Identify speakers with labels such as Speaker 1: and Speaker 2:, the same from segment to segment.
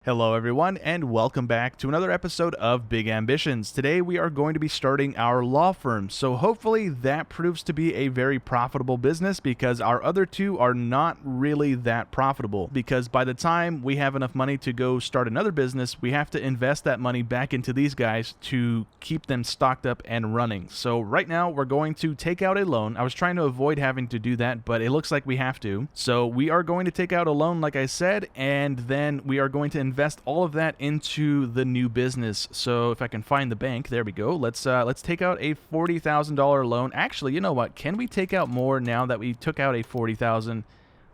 Speaker 1: Hello everyone, and welcome back to another episode of Big Ambitions. Today we are going to be starting our law firm, so hopefully that proves to be a very profitable business because our other two are not really that profitable, because by the time we have enough money to go start another business, we have to invest that money back into these guys to keep them stocked up and running. So right now we're going to take out a loan. I was trying to avoid having to do that, but it looks like we have to. So we are going to take out a loan like I said, and then we are going to invest all of that into the new business. So if I can find the bank, there we go. Let's take out a $40,000 loan. Actually, you know what? Can we take out more now that we took out a $40,000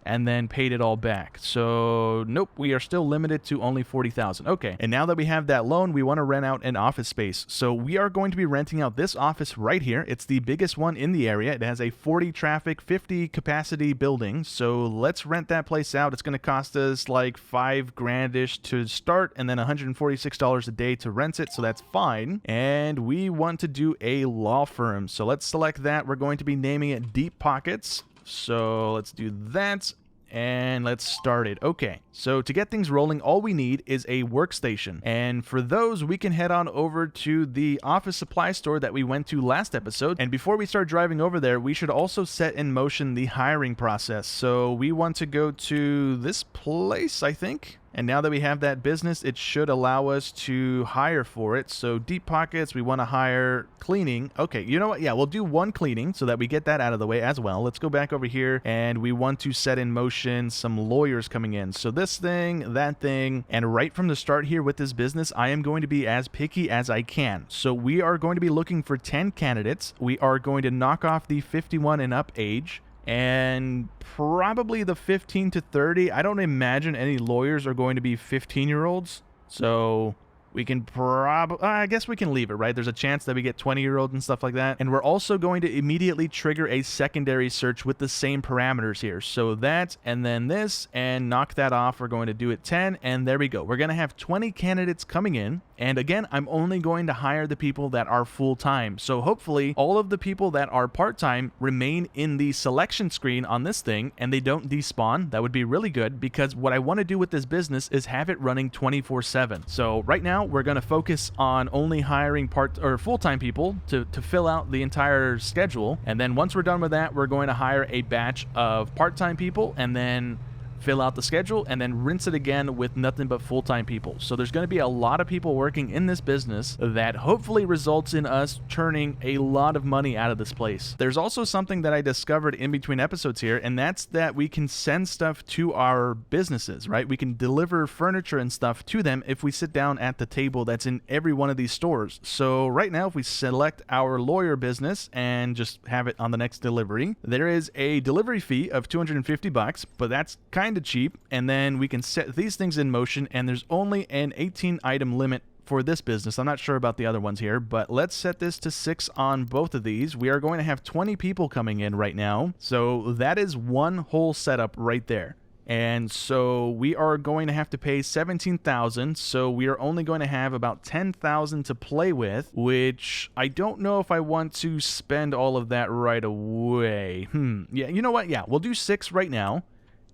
Speaker 1: and then paid it all back? So nope, we are still limited to only $40,000. Okay, and now that we have that loan, we want to rent out an office space. So we are going to be renting out this office right here. It's the biggest one in the area. It has a 40 traffic, 50 capacity building. So let's rent that place out. It's going to cost us like $5,000-ish to start, and then $146 a day to rent it. So that's fine. And we want to do a law firm. So let's select that. We're going to be naming it Deep Pockets. So let's do that, and let's start it. Okay, so to get things rolling, all we need is a workstation. And for those, we can head on over to the office supply store that we went to last episode. And before we start driving over there, we should also set in motion the hiring process. So we want to go to this place, I think. And now that we have that business, it should allow us to hire for it. So Deep Pockets, we want to hire cleaning. Okay, you know what? Yeah, we'll do one cleaning so that we get that out of the way as well. Let's go back over here, and we want to set in motion some lawyers coming in. So this thing, that thing, and right from the start here with this business, I am going to be as picky as I can. So we are going to be looking for 10 candidates. We are going to knock off the 51 and up age, and probably the 15 to 30. I don't imagine any lawyers are going to be 15-year-olds. So we can I guess we can leave it, right? There's a chance that we get 20-year-olds and stuff like that. And we're also going to immediately trigger a secondary search with the same parameters here. So that, and then this, and knock that off. We're going to do it 10, and there we go. We're going to have 20 candidates coming in. And again, I'm only going to hire the people that are full-time. So hopefully all of the people that are part-time remain in the selection screen on this thing and they don't despawn. That would be really good, because what I want to do with this business is have it running 24/7. So right now we're going to focus on only hiring full-time people to fill out the entire schedule. And then once we're done with that, we're going to hire a batch of part-time people and then fill out the schedule, and then rinse it again with nothing but full-time people. So there's going to be a lot of people working in this business that hopefully results in us turning a lot of money out of this place. There's also something that I discovered in between episodes here, and that's that we can send stuff to our businesses, right? We can deliver furniture and stuff to them if we sit down at the table that's in every one of these stores. So right now, if we select our lawyer business and just have it on the next delivery, there is a delivery fee of $250, but that's kind of cheap. And then we can set these things in motion, and there's only an 18 item limit for this business. I'm not sure about the other ones here, but let's set this to 6 on both of these. We are going to have 20 people coming in right now. So that is one whole setup right there. And so we are going to have to pay $17,000. So we are only going to have about $10,000 to play with, which I don't know if I want to spend all of that right away. Yeah, you know what? Yeah, we'll do 6 right now.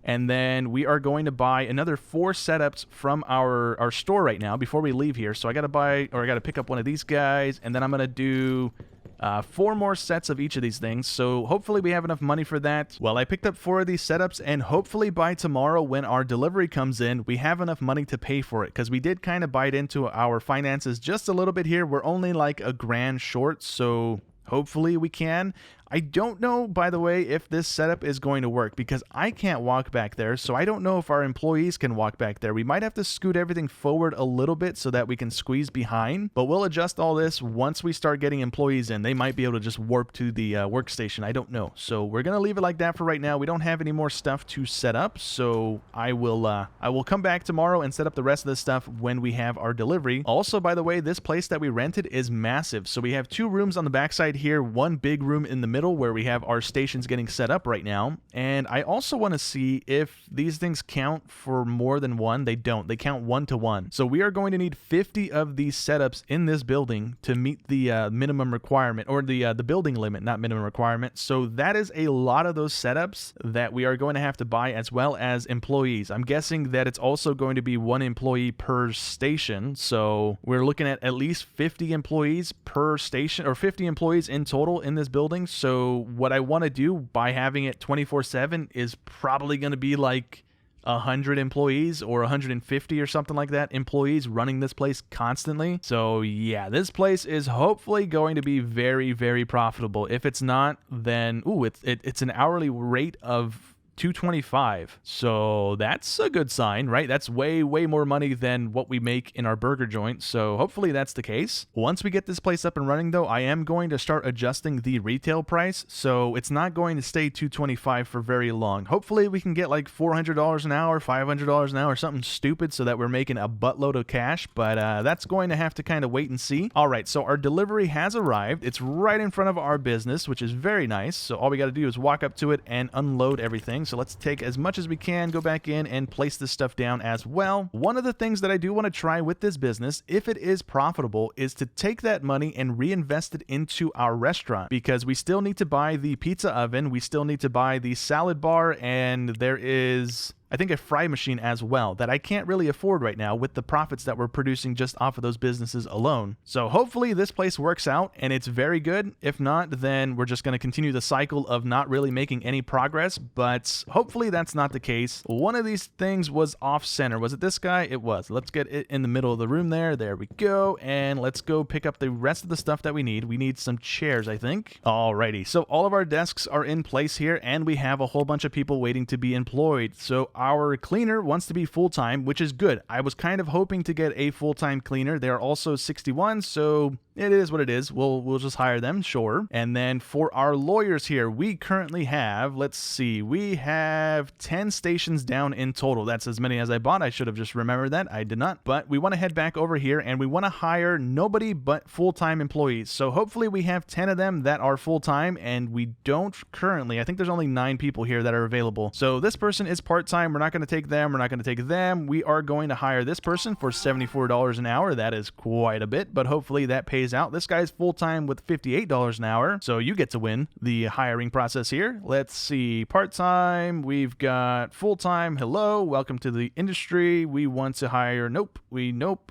Speaker 1: And then we are going to buy another 4 setups from our store right now before we leave here. So I got to pick up one of these guys, and then I'm going to do 4 more sets of each of these things. So hopefully we have enough money for that. Well, I picked up 4 of these setups, and hopefully by tomorrow when our delivery comes in, we have enough money to pay for it, because we did kind of bite into our finances just a little bit here. We're only like $1,000 short, so hopefully we can. I don't know, by the way, if this setup is going to work, because I can't walk back there, so I don't know if our employees can walk back there. We might have to scoot everything forward a little bit so that we can squeeze behind, but we'll adjust all this once we start getting employees in. They might be able to just warp to the workstation. I don't know. So we're going to leave it like that for right now. We don't have any more stuff to set up, so I will come back tomorrow and set up the rest of this stuff when we have our delivery. Also, by the way, this place that we rented is massive. So we have 2 rooms on the backside here, 1 big room in the middle, middle where we have our stations getting set up right now. And I also want to see if these things count for more than one. They don't. They count 1 to 1. So we are going to need 50 of these setups in this building to meet the minimum requirement, or the building limit, not minimum requirement. So that is a lot of those setups that we are going to have to buy, as well as employees. I'm guessing that it's also going to be 1 employee per station. So we're looking at least 50 employees per station, or 50 employees in total in this building. So what I want to do by having it 24/7 is probably going to be like 100 employees or 150 or something like that, employees running this place constantly. So yeah, this place is hopefully going to be very, very profitable. If it's not, then it's an hourly rate of $2.25. So that's a good sign, right? That's way more money than what we make in our burger joint. So hopefully that's the case. Once we get this place up and running though, I am going to start adjusting the retail price. So it's not going to stay $2.25 for very long. Hopefully we can get like $400 an hour, $500 an hour, something stupid, so that we're making a buttload of cash. But that's going to have to kind of wait and see. All right, so our delivery has arrived. It's right in front of our business, which is very nice. So all we got to do is walk up to it and unload everything. So let's take as much as we can, go back in and place this stuff down as well. One of the things that I do want to try with this business, if it is profitable, is to take that money and reinvest it into our restaurant, because we still need to buy the pizza oven, we still need to buy the salad bar, and there is, I think, a fry machine as well that I can't really afford right now with the profits that we're producing just off of those businesses alone. So hopefully this place works out and it's very good. If not, then we're just going to continue the cycle of not really making any progress, but hopefully that's not the case. One of these things was off center. Was it this guy? It was. Let's get it in the middle of the room there. There we go. And let's go pick up the rest of the stuff that we need. We need some chairs, I think. Alrighty. So all of our desks are in place here, and we have a whole bunch of people waiting to be employed. So our cleaner wants to be full-time, which is good. I was kind of hoping to get a full-time cleaner. They are also 61, so it is what it is. We'll just hire them, sure. And then for our lawyers here, we currently have, let's see, we have 10 stations down in total. That's as many as I bought. I should have just remembered that. I did not. But we want to head back over here, and we want to hire nobody but full-time employees. So hopefully we have 10 of them that are full-time, and we don't currently. I think there's only 9 people here that are available. So this person is part-time. We're not going to take them. We're not going to take them. We are going to hire this person for $74 an hour. That is quite a bit, but hopefully that pays out. This guy's full-time with $58 an hour, so you get to win the hiring process here. Let's see, part-time, we've got full-time. Hello, welcome to the industry. We want to hire, nope,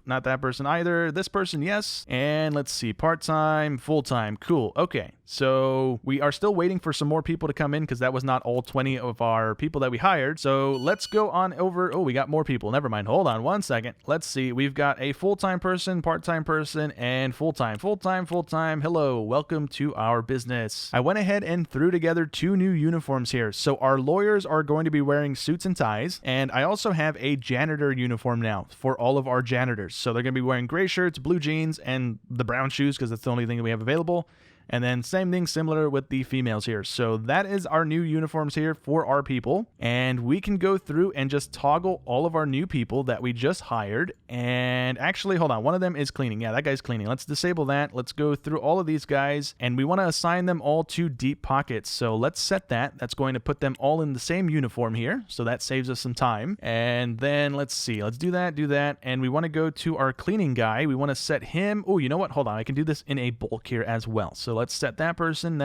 Speaker 1: not that person either. This person, yes. And let's see, part-time, full-time, cool. Okay, so we are still waiting for some more people to come in, because that was not all 20 of our people that we hired. So let's go on over. Oh, we got more people. Never mind. Hold on one second. Let's see. We've got a full-time person, part-time person, and full-time. Hello, welcome to our business. I went ahead and threw together 2 new uniforms here. So our lawyers are going to be wearing suits and ties, and I also have a janitor uniform now for all of our janitors. So they're going to be wearing gray shirts, blue jeans, and the brown shoes, because that's the only thing that we have available. And then same thing similar with the females here. So that is our new uniforms here for our people. And we can go through and just toggle all of our new people that we just hired. And actually, hold on. One of them is cleaning. Yeah, that guy's cleaning. Let's disable that. Let's go through all of these guys. And we want to assign them all to deep pockets. So let's set that. That's going to put them all in the same uniform here. So that saves us some time. And then let's see. Let's do that. And we want to go to our cleaning guy. We want to set him. Oh, you know what? Hold on. I can do this in a bulk here as well. So let's set that person,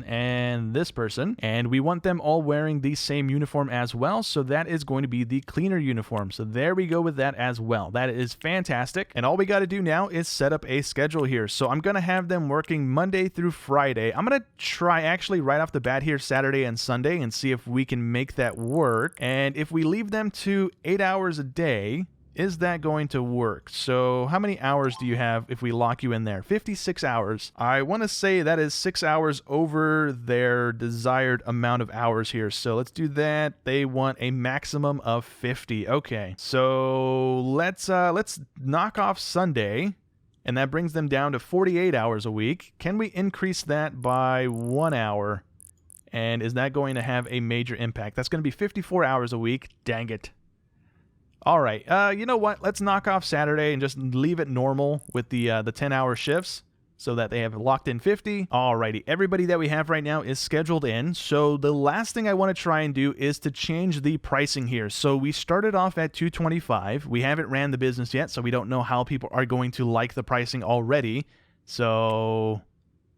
Speaker 1: and this person. And we want them all wearing the same uniform as well. So that is going to be the cleaner uniform. So there we go with that as well. That is fantastic. And all we got to do now is set up a schedule here. So I'm going to have them working Monday through Friday. I'm going to try actually right off the bat here Saturday and Sunday and see if we can make that work. And if we leave them to 8 hours a day, is that going to work? So how many hours do you have if we lock you in there? 56 hours. I want to say that is 6 hours over their desired amount of hours here. So let's do that. They want a maximum of 50. Okay. So let's knock off Sunday, and that brings them down to 48 hours a week. Can we increase that by 1 hour? And is that going to have a major impact? That's going to be 54 hours a week. Dang it. All right, you know what? Let's knock off Saturday and just leave it normal with the 10-hour shifts. so that they have locked in 50. Alrighty, everybody that we have right now is scheduled in. So the last thing I want to try and do is to change the pricing here. So we started off at $225. We haven't ran the business yet, so we don't know how people are going to like the pricing already. So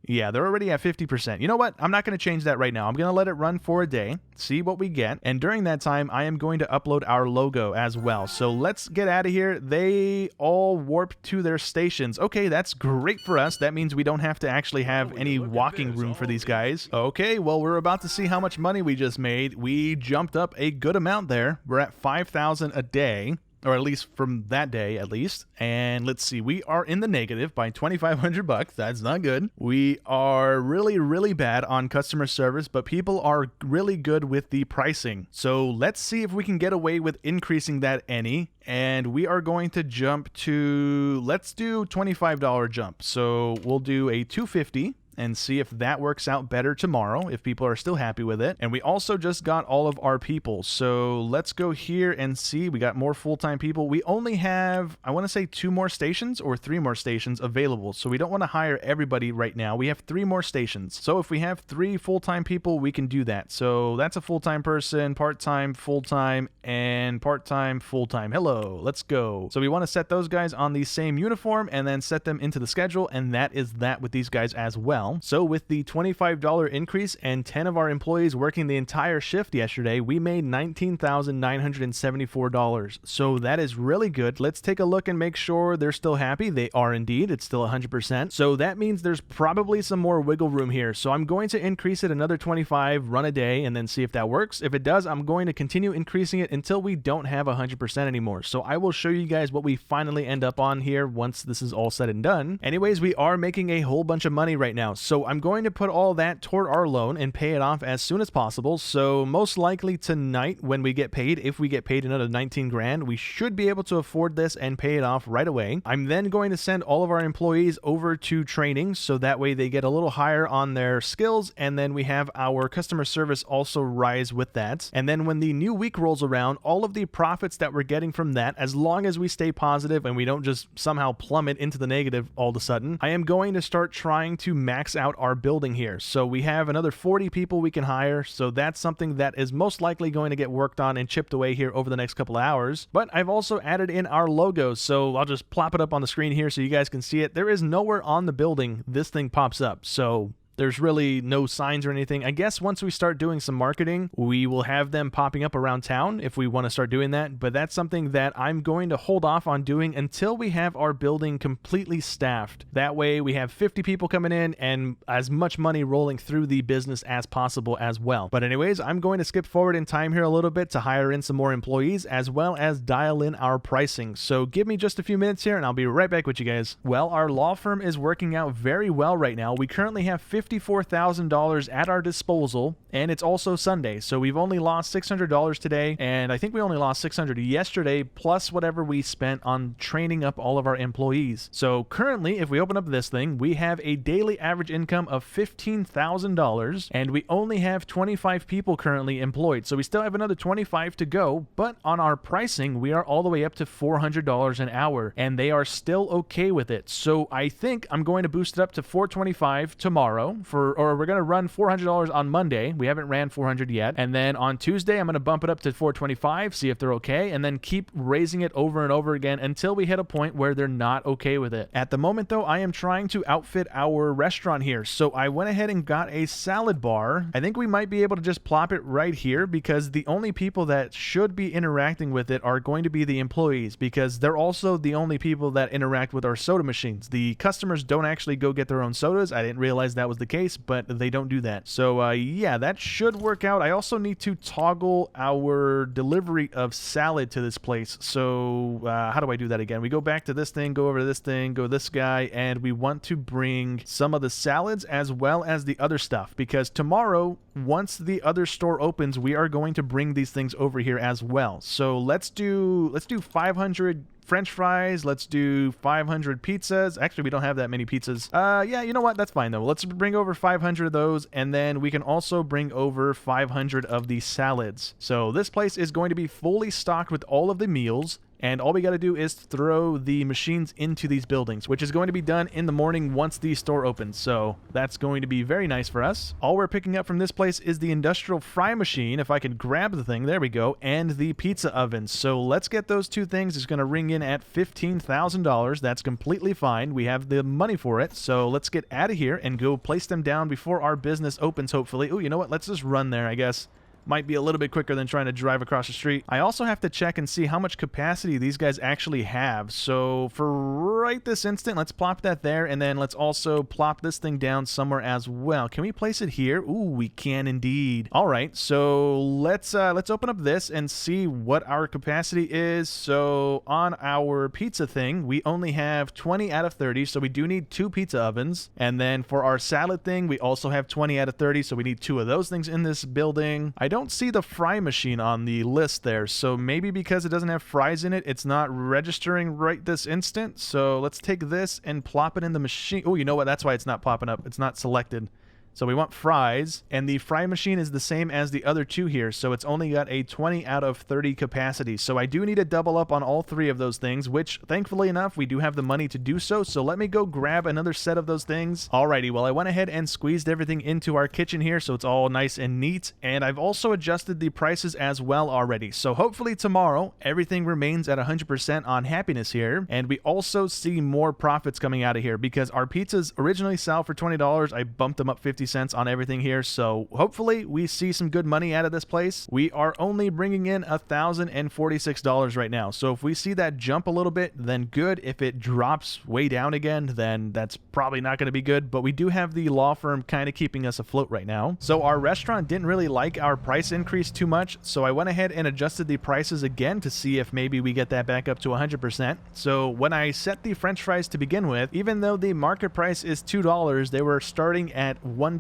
Speaker 1: yeah, they're already at 50%. You know what? I'm not going to change that right now. I'm going to let it run for a day, see what we get. And during that time, I am going to upload our logo as well. So let's get out of here. They all warp to their stations. Okay, that's great for us. That means we don't have to actually have any walking room for these guys. Okay, well, we're about to see how much money we just made. We jumped up a good amount there. We're at 5,000 a day. Or at least from that day, at least. And let's see, we are in the negative by $2,500. That's not good. We are really, really bad on customer service, but people are really good with the pricing. So let's see if we can get away with increasing that any. And we are going to jump to, let's do $25 jump. So we'll do a $250. And see if that works out better tomorrow, if people are still happy with it. And we also just got all of our people. So let's go here and see. We got more full-time people. We only have, I want to say 2 more stations or 3 more stations available. So we don't want to hire everybody right now. We have 3 more stations. So if we have 3 full-time people, we can do that. So that's a full-time person, part-time, full-time, and part-time, full-time. Hello, let's go. So we want to set those guys on the same uniform and then set them into the schedule. And that is that with these guys as well. So with the $25 increase and 10 of our employees working the entire shift yesterday, we made $19,974. So that is really good. Let's take a look and make sure they're still happy. They are indeed. It's still 100%. So that means there's probably some more wiggle room here. So I'm going to increase it another 25, run a day, and then see if that works. If it does, I'm going to continue increasing it until we don't have 100% anymore. So I will show you guys what we finally end up on here once this is all said and done. Anyways, we are making a whole bunch of money right now. So I'm going to put all that toward our loan and pay it off as soon as possible. So most likely tonight when we get paid, if we get paid another 19 grand, we should be able to afford this and pay it off right away. I'm then going to send all of our employees over to training so that way they get a little higher on their skills, and then we have our customer service also rise with that. And then when the new week rolls around, all of the profits that we're getting from that, as long as we stay positive and we don't just somehow plummet into the negative all of a sudden, I am going to start trying to max out our building here. So we have another 40 people we can hire. So that's something that is most likely going to get worked on and chipped away here over the next couple of hours. But I've also added in our logo. So I'll just plop it up on the screen here so you guys can see it. There is nowhere on the building this thing pops up. So there's really no signs or anything. I guess once we start doing some marketing, we will have them popping up around town if we want to start doing that. But that's something that I'm going to hold off on doing until we have our building completely staffed. That way we have 50 people coming in and as much money rolling through the business as possible as well. But anyways, I'm going to skip forward in time here a little bit to hire in some more employees as well as dial in our pricing. So give me just a few minutes here and I'll be right back with you guys. Well, our law firm is working out very well right now. We currently have $54,000 at our disposal, and it's also Sunday, so we've only lost $600 today, and I think we only lost $600 yesterday, plus whatever we spent on training up all of our employees. So currently, if we open up this thing, we have a daily average income of $15,000, and we only have 25 people currently employed, so we still have another 25 to go, but on our pricing, we are all the way up to $400 an hour, and they are still okay with it. So I think I'm going to boost it up to $425 tomorrow, or we're going to run $400 on Monday. We haven't ran 400 yet. And then on Tuesday, I'm going to bump it up to 425, see if they're okay, and then keep raising it over and over again until we hit a point where they're not okay with it. At the moment, though, I am trying to outfit our restaurant here. So I went ahead and got a salad bar. I think we might be able to just plop it right here because the only people that should be interacting with it are going to be the employees because they're also the only people that interact with our soda machines. The customers don't actually go get their own sodas. I didn't realize that was the case, but they don't do that. So yeah, that should work out. I also need to toggle our delivery of salad to this place. So how do I do that again? We go back to this thing, go over to this thing, go this guy, and we want to bring some of the salads as well as the other stuff because tomorrow, once the other store opens, we are going to bring these things over here as well. So let's do 500 French fries. Let's do 500 pizzas. Actually, we don't have that many pizzas. Yeah, you know what? That's fine, though. Let's bring over 500 of those, and then we can also bring over 500 of these salads. So this place is going to be fully stocked with all of the meals. And all we got to do is throw the machines into these buildings, which is going to be done in the morning once the store opens. So that's going to be very nice for us. All we're picking up from this place is the industrial fry machine, if I can grab the thing, there we go, and the pizza oven. So let's get those two things. It's going to ring in at $15,000. That's completely fine. We have the money for it. So let's get out of here and go place them down before our business opens, hopefully. Oh, you know what? Let's just run there, I guess. Might be a little bit quicker than trying to drive across the street. I also have to check and see how much capacity these guys actually have. So for right this instant, let's plop that there, and then let's also plop this thing down somewhere as well. Can we place it here? Ooh, we can indeed. All right, so let's open up this and see what our capacity is. So on our pizza thing, we only have 20 out of 30, so we do need 2 pizza ovens. And then for our salad thing, we also have 20 out of 30, so we need 2 of those things in this building. I don't see the fry machine on the list there, so maybe because it doesn't have fries in it, it's not registering right this instant. So let's take this and plop it in the machine. Oh, you know what? That's why it's not popping up. It's not selected. So we want fries, and the fry machine is the same as the other 2 here, so it's only got a 20 out of 30 capacity. So I do need to double up on all 3 of those things, which thankfully enough, we do have the money to do so. So let me go grab another set of those things. Alrighty, well, I went ahead and squeezed everything into our kitchen here, so it's all nice and neat. And I've also adjusted the prices as well already. So hopefully tomorrow, everything remains at 100% on happiness here. And we also see more profits coming out of here because our pizzas originally sell for $20. I bumped them up 50 cents on everything here, so hopefully we see some good money out of this place. We are only bringing in $1,046 right now, so if we see that jump a little bit, then good. If it drops way down again, then that's probably not going to be good, but we do have the law firm kind of keeping us afloat right now. So our restaurant didn't really like our price increase too much, so I went ahead and adjusted the prices again to see if maybe we get that back up to 100%. So when I set the french fries to begin with, even though the market price is $2, they were starting at $1.80.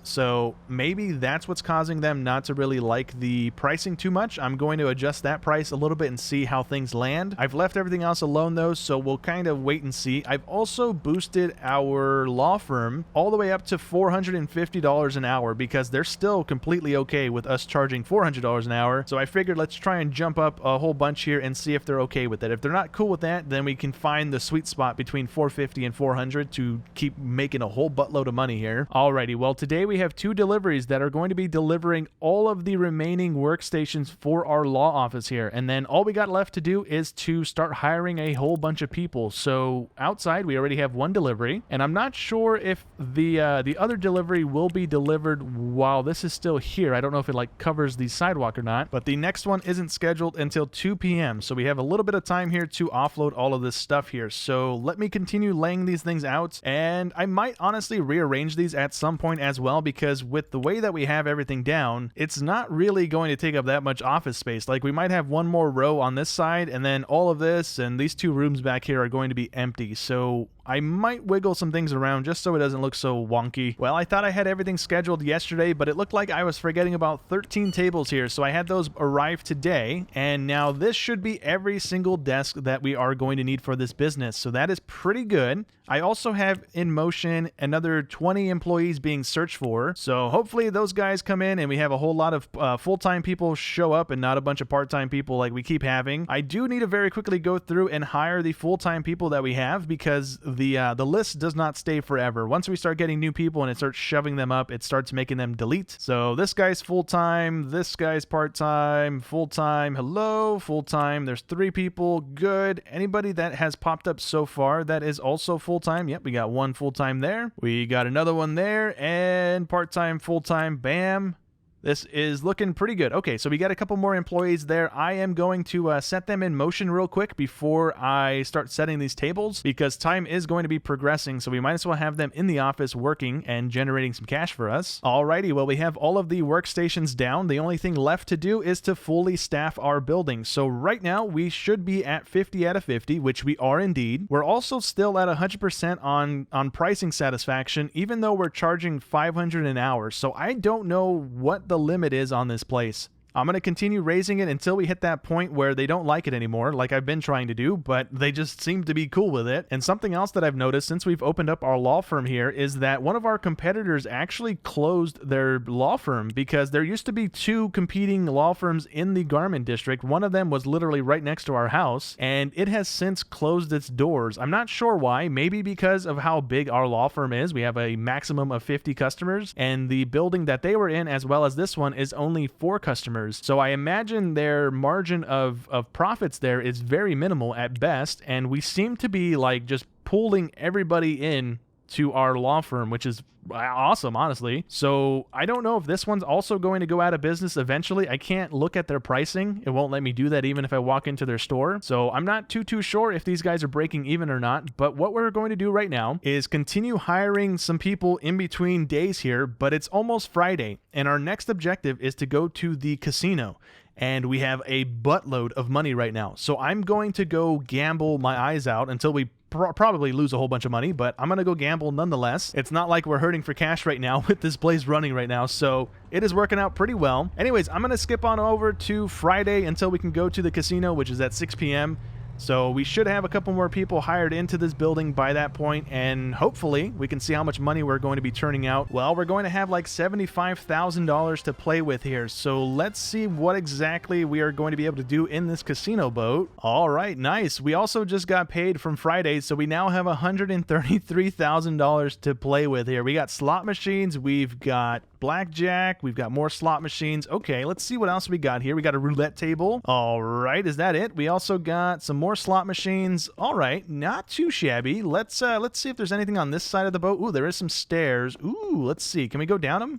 Speaker 1: So maybe that's what's causing them not to really like the pricing too much. I'm going to adjust that price a little bit and see how things land. I've left everything else alone though, so we'll kind of wait and see. I've also boosted our law firm all the way up to $450 an hour because they're still completely okay with us charging $400 an hour. So I figured let's try and jump up a whole bunch here and see if they're okay with it. If they're not cool with that, then we can find the sweet spot between $450 and $400 to keep making a whole buttload of money here. Alrighty, well today we have 2 deliveries that are going to be delivering all of the remaining workstations for our law office here, and then all we got left to do is to start hiring a whole bunch of people. So outside we already have 1 delivery, and I'm not sure if the other delivery will be delivered while this is still here. I don't know if it like covers the sidewalk or not, but the next one isn't scheduled until 2 p.m. so we have a little bit of time here to offload all of this stuff here. So let me continue laying these things out, and I might honestly rearrange these at some point as well, because with the way that we have everything down, it's not really going to take up that much office space. Like we might have 1 more row on this side, and then all of this and these 2 rooms back here are going to be empty. So I might wiggle some things around just so it doesn't look so wonky. Well, I thought I had everything scheduled yesterday, but it looked like I was forgetting about 13 tables here, so I had those arrive today, and now this should be every single desk that we are going to need for this business, so that is pretty good. I also have in motion another 20 employees being searched for, so hopefully those guys come in and we have a whole lot of full-time people show up and not a bunch of part-time people like we keep having. I do need to very quickly go through and hire the full-time people that we have because the list does not stay forever. Once we start getting new people and it starts shoving them up, it starts making them delete. So this guy's full-time, this guy's part-time, full-time, hello, full-time. There's 3 people, good. Anybody that has popped up so far that is also full-time? Yep, we got 1 full-time there. We got another one there, and part-time, full-time, bam. This is looking pretty good. Okay, so we got a couple more employees there. I am going to set them in motion real quick before I start setting these tables because time is going to be progressing, so we might as well have them in the office working and generating some cash for us. Alrighty, well, we have all of the workstations down. The only thing left to do is to fully staff our building. So right now, we should be at 50 out of 50, which we are indeed. We're also still at 100% on pricing satisfaction, even though we're charging $500 an hour. So I don't know what the limit is on this place. I'm going to continue raising it until we hit that point where they don't like it anymore, like I've been trying to do, but they just seem to be cool with it. And something else that I've noticed since we've opened up our law firm here is that one of our competitors actually closed their law firm, because there used to be 2 competing law firms in the garment district. One of them was literally right next to our house, and it has since closed its doors. I'm not sure why. Maybe because of how big our law firm is. We have a maximum of 50 customers, and the building that they were in, as well as this one, is only 4 customers. So I imagine their margin of profits there is very minimal at best, and we seem to be like just pulling everybody in to our law firm, which is awesome, honestly. So I don't know if this one's also going to go out of business eventually. I can't look at their pricing. It won't let me do that even if I walk into their store. So I'm not too sure if these guys are breaking even or not. But what we're going to do right now is continue hiring some people in between days here, but it's almost Friday, and our next objective is to go to the casino. And we have a buttload of money right now. So I'm going to go gamble my eyes out until we probably lose a whole bunch of money, but I'm going to go gamble nonetheless. It's not like we're hurting for cash right now with this place running right now, so it is working out pretty well. Anyways, I'm going to skip on over to Friday until we can go to the casino, which is at 6 p.m. So we should have a couple more people hired into this building by that point, and hopefully we can see how much money we're going to be turning out. Well, we're going to have like $75,000 to play with here, so let's see what exactly we are going to be able to do in this casino boat. All right, nice. We also just got paid from Friday, so we now have $133,000 to play with here. We got slot machines, we've got blackjack, we've got more slot machines. Okay, let's see what else we got here. We got a roulette table. All right, is that it? We also got some more slot machines. All right, not too shabby. Let's see if there's anything on this side of the boat. Ooh, there is some stairs. Ooh, let's see. Can we go down them?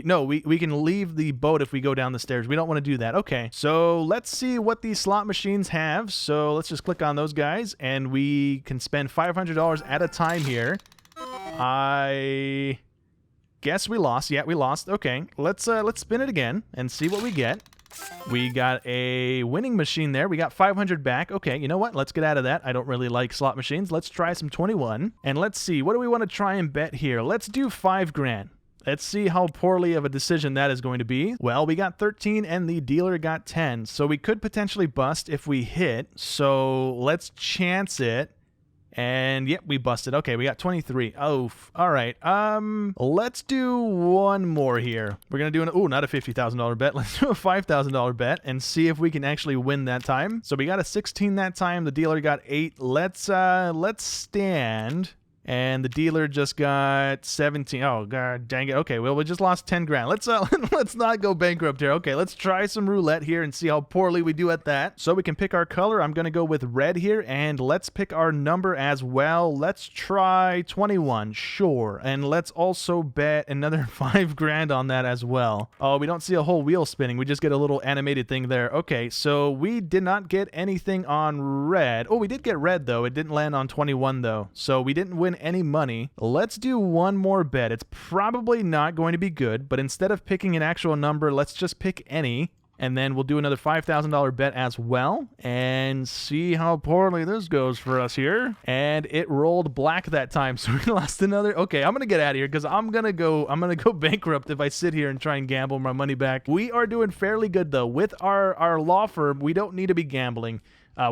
Speaker 1: No, we can leave the boat if we go down the stairs. We don't want to do that. Okay, so let's see what these slot machines have. So let's just click on those guys, and we can spend $500 at a time here. I guess we lost. Yeah, we lost. Okay, let's spin it again and see what we get. We got a winning machine there. We got 500 back. Okay, you know what? Let's get out of that. I don't really like slot machines. Let's try some 21. And let's see. What do we want to try and bet here? Let's do 5 grand. Let's see how poorly of a decision that is going to be. Well, we got 13 and the dealer got 10. So we could potentially bust if we hit. So let's chance it. And yep, we busted. Okay, we got 23. Oh, all right. Let's do one more here. We're gonna do not a $50,000 bet. Let's do a $5,000 bet and see if we can actually win that time. So we got a 16 that time. The dealer got 8. Let's stand. And the dealer just got 17. Oh, god dang it. Okay, well, we just lost 10 grand. Let's not go bankrupt here. Okay, let's try some roulette here and see how poorly we do at that. So we can pick our color. I'm going to go with red here, and let's pick our number as well. Let's try 21. Sure. And let's also bet another 5 grand on that as well. Oh, we don't see a whole wheel spinning. We just get a little animated thing there. Okay, so we did not get anything on red. Oh, we did get red, though. It didn't land on 21, though. So we didn't win any money. Let's do one more bet. It's probably not going to be good, but instead of picking an actual number, let's just pick any, and then we'll do another $5,000 bet as well and see how poorly this goes for us here. And it rolled black that time, so we lost another. Okay, I'm gonna get out of here because I'm gonna go bankrupt if I sit here and try and gamble my money back. We are doing fairly good though. With our law firm, we don't need to be gambling.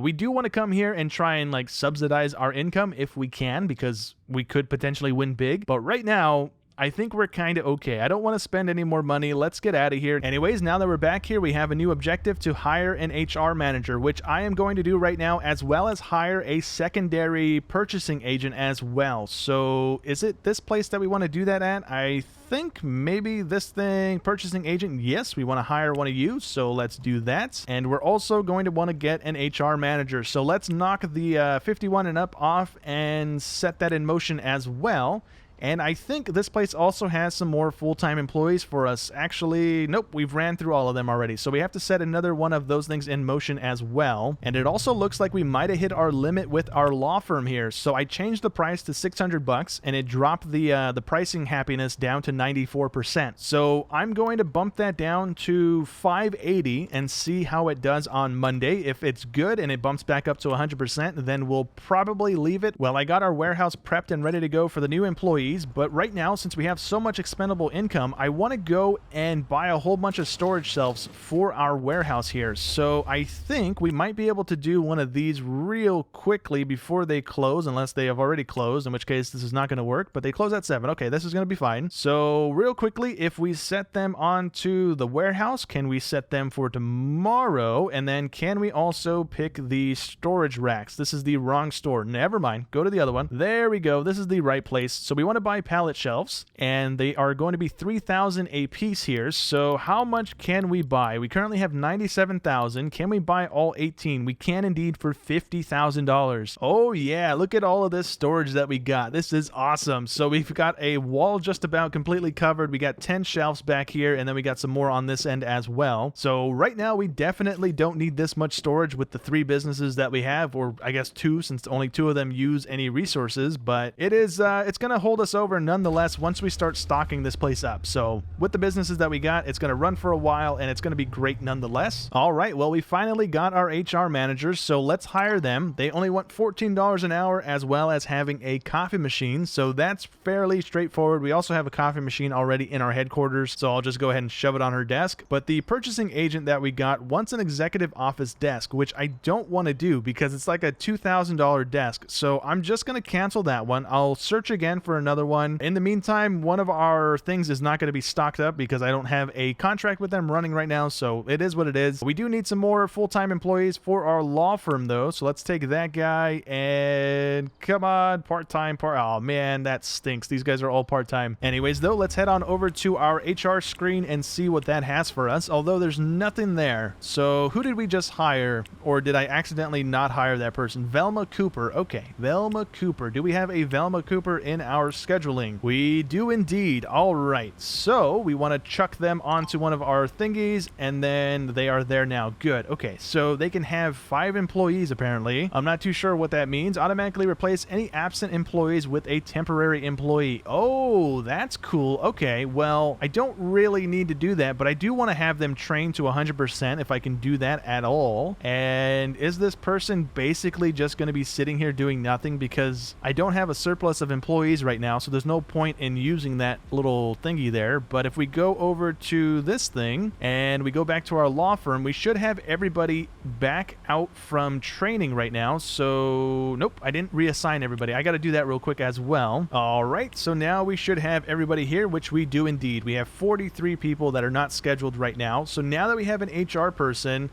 Speaker 1: We do want to come here and try and like subsidize our income if we can, because we could potentially win big. But right now, I think we're kind of okay. I don't want to spend any more money. Let's get out of here. Anyways, now that we're back here, we have a new objective to hire an HR manager, which I am going to do right now, as well as hire a secondary purchasing agent as well. So is it this place that we want to do that at? I think maybe this thing, purchasing agent. Yes, we want to hire one of you, so let's do that. And we're also going to want to get an HR manager. So let's knock the 51 and up off and set that in motion as well. And I think this place also has some more full-time employees for us. Actually, nope, we've ran through all of them already. So we have to set another one of those things in motion as well. And it also looks like we might have hit our limit with our law firm here. So I changed the price to $600 and it dropped the pricing happiness down to 94%. So I'm going to bump that down to 580 and see how it does on Monday. If it's good and it bumps back up to 100%, then we'll probably leave it. Well, I got our warehouse prepped and ready to go for the new employee. employees, but right now, since we have so much expendable income, I want to go and buy a whole bunch of storage shelves for our warehouse here. So I think we might be able to do one of these real quickly before they close, unless they have already closed, in which case this is not going to work, but they close at 7. Okay, this is going to be fine. So real quickly, if we set them onto the warehouse, can we set them for tomorrow? And then can we also pick the storage racks? This is the wrong store. Never mind. Go to the other one. There we go. This is the right place. So we want to buy pallet shelves, and they are going to be 3,000 a piece here. So how much can we buy? We currently have 97,000. Can we buy all 18? We can indeed for $50,000. Oh yeah, look at all of this storage that we got. This is awesome. So we've got a wall just about completely covered. We got 10 shelves back here, and then we got some more on this end as well. So right now we definitely don't need this much storage with the 3 businesses that we have, or I guess 2, since only 2 of them use any resources, but it is it's going to hold us over nonetheless once we start stocking this place up. So with the businesses that we got, it's going to run for a while, and it's going to be great nonetheless. All right, well, we finally got our HR managers, so let's hire them. They only want $14 an hour, as well as having a coffee machine, so that's fairly straightforward. We also have a coffee machine already in our headquarters, so I'll just go ahead and shove it on her desk. But the purchasing agent that we got wants an executive office desk, which I don't want to do because it's like a $2,000 desk, so I'm just going to cancel that one. I'll search again for another one. In the meantime, one of our things is not going to be stocked up because I don't have a contract with them running right now, so it is what it is. We do need some more full-time employees for our law firm though, so let's take that guy and come on, part-time. Oh man, that stinks. These guys are all part-time. Anyways though, let's head on over to our HR screen and see what that has for us, although there's nothing there. So who did we just hire, or did I accidentally not hire that person? Velma Cooper. Okay, Velma Cooper. Do we have a Velma Cooper in our scheduling? We do indeed. All right, so we want to chuck them onto one of our thingies, and then they are there now. Good. Okay, so they can have 5 employees apparently. I'm not too sure what that means. Automatically replace any absent employees with a temporary employee. Oh, that's cool. Okay, well, I don't really need to do that, but I do want to have them trained to 100% if I can do that at all. And is this person basically just going to be sitting here doing nothing because I don't have a surplus of employees right now, so there's no point in using that little thingy there. But if we go over to this thing and we go back to our law firm, we should have everybody back out from training right now. So nope, I didn't reassign everybody. I got to do that real quick as well. All right, so now we should have everybody here, which we do indeed. We have 43 people that are not scheduled right now. So now that we have an HR person,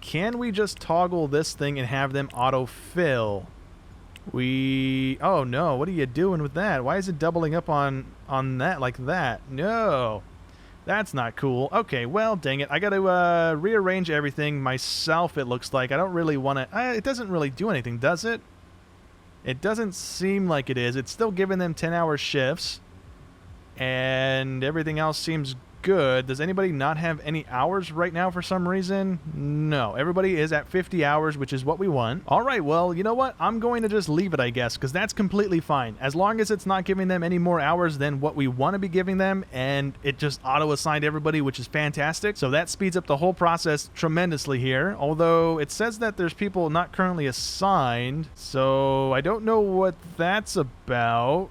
Speaker 1: can we just toggle this thing and have them autofill? Oh no, what are you doing with that? Why is it doubling up on that like that? No, that's not cool. Okay, well, dang it. I got to rearrange everything myself, it looks like. I don't really want to... it doesn't really do anything, does it? It doesn't seem like it is. It's still giving them 10-hour shifts, and everything else seems good. Does anybody not have any hours right now for some reason? No, everybody is at 50 hours, which is what we want. All right, well, you know what? I'm going to just leave it, I guess, because that's completely fine. As long as it's not giving them any more hours than what we want to be giving them, and it just auto-assigned everybody, which is fantastic. So that speeds up the whole process tremendously here, although it says that there's people not currently assigned, so I don't know what that's about.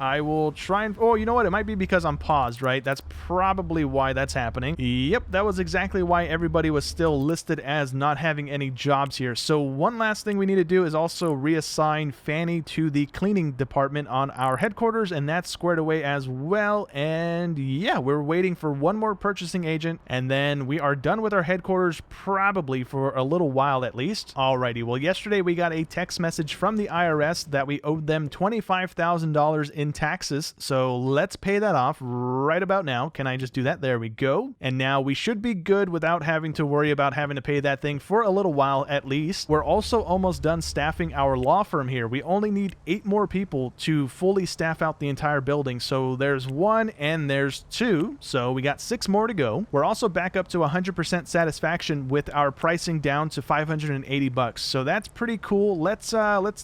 Speaker 1: I will try and... Oh, you know what? It might be because I'm paused, right? That's probably why that's happening. Yep, that was exactly why everybody was still listed as not having any jobs here. So one last thing we need to do is also reassign Fanny to the cleaning department on our headquarters, and that's squared away as well. And yeah, we're waiting for one more purchasing agent, and then we are done with our headquarters probably for a little while at least. Alrighty, well, yesterday we got a text message from the IRS that we owed them $25,000 in taxes, so let's pay that off right about now. Can I just do that? There we go. And now we should be good without having to worry about having to pay that thing for a little while at least. We're also almost done staffing our law firm here. We only need 8 more people to fully staff out the entire building. So there's 1 and there's 2, so we got 6 more to go. We're also back up to 100% satisfaction with our pricing down to $580, so that's pretty cool. Let's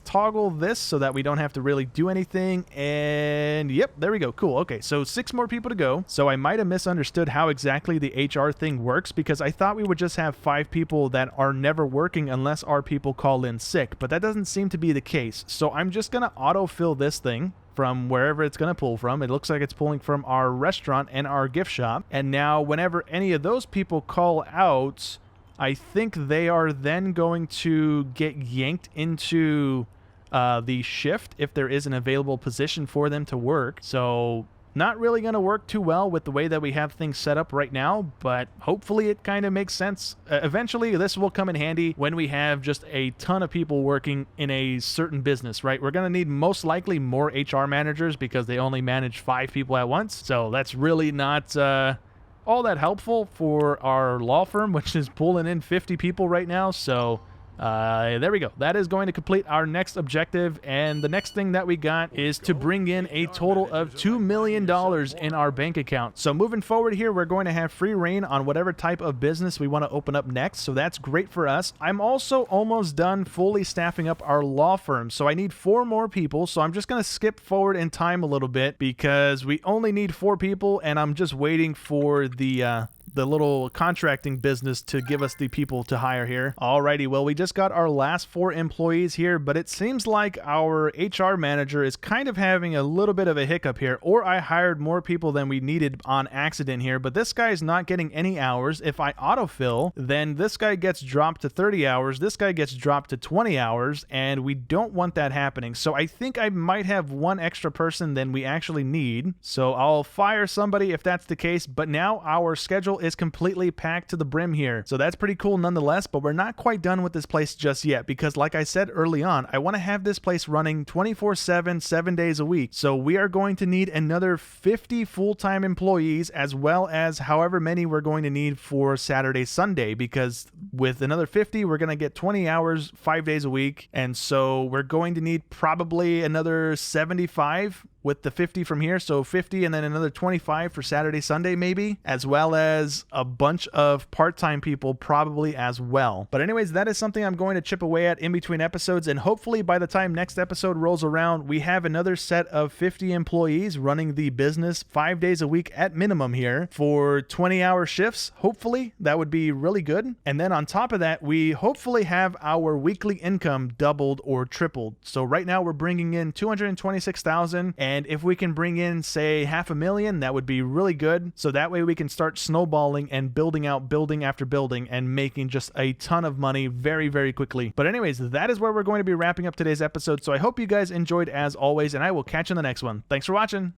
Speaker 1: toggle this so that we don't have to really do anything. And yep, there we go. Cool. Okay, so 6 more people to go. So I might have misunderstood how exactly the HR thing works, because I thought we would just have 5 people that are never working unless our people call in sick, but that doesn't seem to be the case. So I'm just going to autofill this thing from wherever it's going to pull from. It looks like it's pulling from our restaurant and our gift shop. And now whenever any of those people call out, I think they are then going to get yanked into the shift if there is an available position for them to work. So not really going to work too well with the way that we have things set up right now, but hopefully it kind of makes sense. Eventually, this will come in handy when we have just a ton of people working in a certain business, right? We're going to need most likely more HR managers because they only manage 5 people at once. So that's really not all that helpful for our law firm, which is pulling in 50 people right now. So there we go. That is going to complete our next objective, and the next thing that we got is to bring in a total of $2 million in our bank account. So moving forward here, we're going to have free reign on whatever type of business we want to open up next, so that's great for us. I'm also almost done fully staffing up our law firm, so I need 4 more people, so I'm just going to skip forward in time a little bit because we only need 4 people, and I'm just waiting for the little contracting business to give us the people to hire here. Alrighty, well, we just got our last 4 employees here, but it seems like our HR manager is kind of having a little bit of a hiccup here, or I hired more people than we needed on accident here, but this guy is not getting any hours. If I autofill, then this guy gets dropped to 30 hours, this guy gets dropped to 20 hours, and we don't want that happening. So I think I might have 1 extra person than we actually need, so I'll fire somebody if that's the case, but now our schedule is completely packed to the brim here. So that's pretty cool nonetheless, but we're not quite done with this place just yet because like I said early on, I want to have this place running 24/7, 7 days a week. So we are going to need another 50 full-time employees as well as however many we're going to need for Saturday, Sunday, because with another 50, we're going to get 20 hours, 5 days a week. And so we're going to need probably another 75 with the 50 from here, so 50 and then another 25 for Saturday, Sunday maybe, as well as a bunch of part-time people probably as well. But anyways, that is something I'm going to chip away at in between episodes, and hopefully by the time next episode rolls around, we have another set of 50 employees running the business 5 days a week at minimum here for 20-hour shifts. Hopefully that would be really good. And then on top of that, we hopefully have our weekly income doubled or tripled. So right now we're bringing in $226,000, and if we can bring in, say, $500,000, that would be really good. So that way we can start snowballing and building out building after building and making just a ton of money very, very quickly. But anyways, that is where we're going to be wrapping up today's episode. So I hope you guys enjoyed as always, and I will catch you in the next one. Thanks for watching.